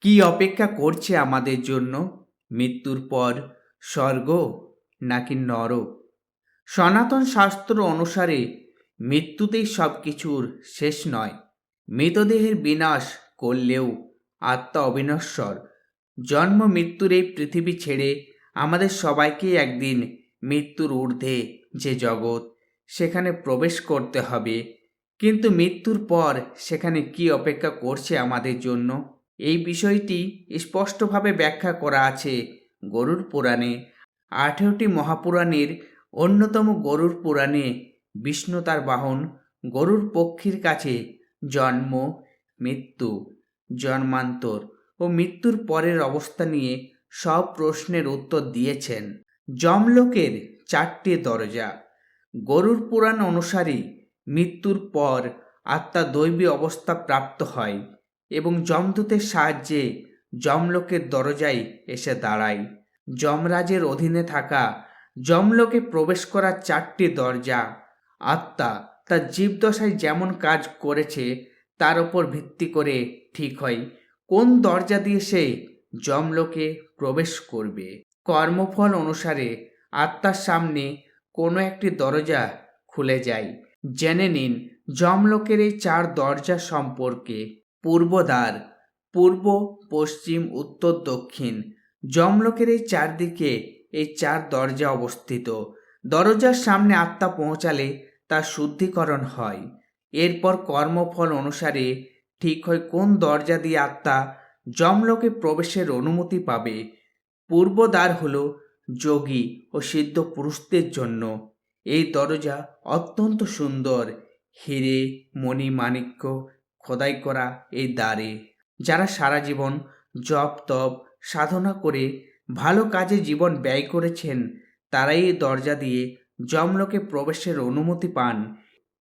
কি অপেক্ষা করছে আমাদের জন্য মৃত্যুর পর, স্বর্গ নাকি নরক? সনাতন শাস্ত্র অনুসারে মৃত্যুতেই সব কিছুর শেষ নয়। মৃতদেহের বিনাশ করলেও আত্মা অবিনশ্বর। জন্ম মৃত্যুর এই পৃথিবী ছেড়ে আমাদের সবাইকেই একদিন মৃত্যুর ঊর্ধ্বে যে জগৎ, সেখানে প্রবেশ করতে হবে। কিন্তু মৃত্যুর পর সেখানে কি অপেক্ষা করছে আমাদের জন্য, এই বিষয়টি স্পষ্টভাবে ব্যাখ্যা করা আছে গরুড় পুরাণে। 18টি মহাপুরাণের অন্যতম গরুড় পুরাণে বিষ্ণু তার বাহন গরুড় পক্ষীর কাছে জন্ম, মৃত্যু, জন্মান্তর ও মৃত্যুর পরের অবস্থা নিয়ে সব প্রশ্নের উত্তর দিয়েছেন। যমলোকের 4টি দরজা। গরুড় পুরাণ অনুসারে মৃত্যুর পর আত্মা দৈবী অবস্থা প্রাপ্ত হয় এবং যমদূতের সাহায্যে যমলোকের দরজায় এসে দাঁড়ায়। যমরাজের অধীনে থাকা যমলোকে প্রবেশ করার 4টি দরজা। আত্মা তার জীবদশায় যেমন কাজ করেছে তার উপর ভিত্তি করে ঠিক হয় কোন দরজা দিয়ে সে যমলোকে প্রবেশ করবে। কর্মফল অনুসারে আত্মার সামনে কোনো একটি দরজা খুলে যায়। জেনে নিন যমলোকের এই 4 দরজা সম্পর্কে। পূর্বদ্বার, পূর্ব, পশ্চিম, উত্তর, দক্ষিণ। যমলোকের এই 4 দিকে এই 4 দরজা অবস্থিত। দরজার সামনে আত্মা পৌঁছালে তার শুদ্ধিকরণ হয়। এরপর কর্মফল অনুসারে ঠিক হয় কোন দরজা দিয়ে আত্মা যমলোকে প্রবেশের অনুমতি পাবে। পূর্বদ্বার হল যোগী ও সিদ্ধ পুরুষদের জন্য। এই দরজা অত্যন্ত সুন্দর, হিরে, মণি, মাণিক্য খোদাই করা এই দ্বারে। যারা সারা জীবন জপ তপ সাধনা করে ভালো কাজে জীবন ব্যয় করেছেন, তারাই এই দরজা দিয়ে যমলোকে প্রবেশের অনুমতি পান।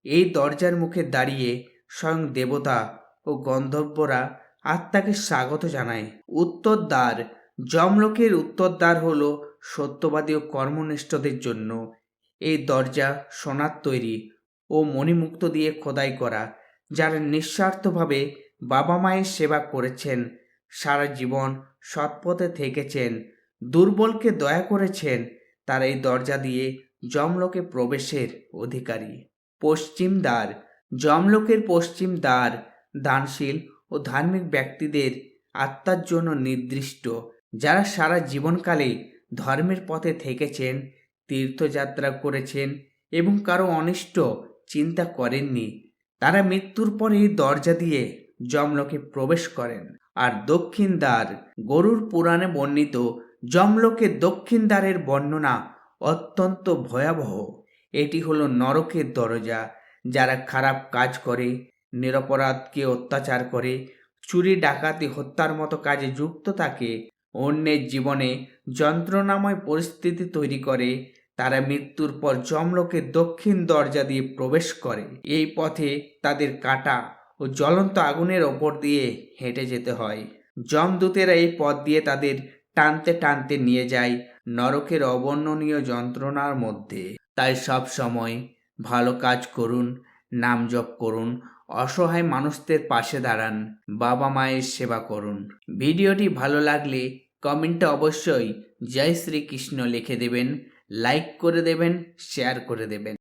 এই দরজার মুখে দাঁড়িয়ে স্বয়ং দেবতা ও গন্ধর্বরা আত্মাকে স্বাগত জানায়। উত্তরদ্বার। যমলোকের উত্তরদ্বার হল সত্যবাদী ও কর্মনিষ্ঠদের জন্য। এই দরজা সোনার তৈরি ও মণিমুক্ত দিয়ে খোদাই করা। যারা নিঃস্বার্থভাবে বাবা মায়ের সেবা করেছেন, সারা জীবন সৎপথে থেকেছেন, দুর্বলকে দয়া করেছেন, তারা এই দরজা দিয়ে যমলোকে প্রবেশের অধিকারী। পশ্চিম দ্বার। যমলোকের পশ্চিম দ্বার দানশীল ও ধার্মিক ব্যক্তিদের আত্মার জন্য নির্দিষ্ট। যারা সারা জীবনকালে ধর্মের পথে থেকেছেন, তীর্থযাত্রা করেছেন এবং কারো অনিষ্ট চিন্তা করেননি, তারা মৃত্যুর পরে এই দরজা দিয়ে যমলোকে প্রবেশ করেন। আর দক্ষিণ দ্বার। গরুড় পুরাণে বর্ণিত যমলোকের দক্ষিণ দ্বারের বর্ণনা অত্যন্ত ভয়াবহ। এটি হলো নরকের দরজা। যারা খারাপ কাজ করে, নিরপরাধকে অত্যাচার করে, চুরি ডাকাতি হত্যার মতো কাজে যুক্ত থাকে, অন্যের জীবনে যন্ত্রণাময় পরিস্থিতি তৈরি করে, তারা মৃত্যুর পর যমলোকের দক্ষিণ দরজা দিয়ে প্রবেশ করে। এই পথে তাদের কাটা ও জ্বলন্ত আগুনের ওপর দিয়ে হেঁটে যেতে হয়। যমদূতেরা এই পথ দিয়ে তাদের টানতে টানতে নিয়ে যায় নরকের অবর্ণনীয় যন্ত্রণার মধ্যে। তাই সব সময় ভালো কাজ করুন, নাম জপ করুন, অসহায় মানুষদের পাশে দাঁড়ান, বাবা মায়ের সেবা করুন। ভিডিওটি ভালো লাগলে কমেন্টে অবশ্যই জয় শ্রীকৃষ্ণ লিখে দেবেন, লাইক করে দেবেন, শেয়ার করে দেবেন।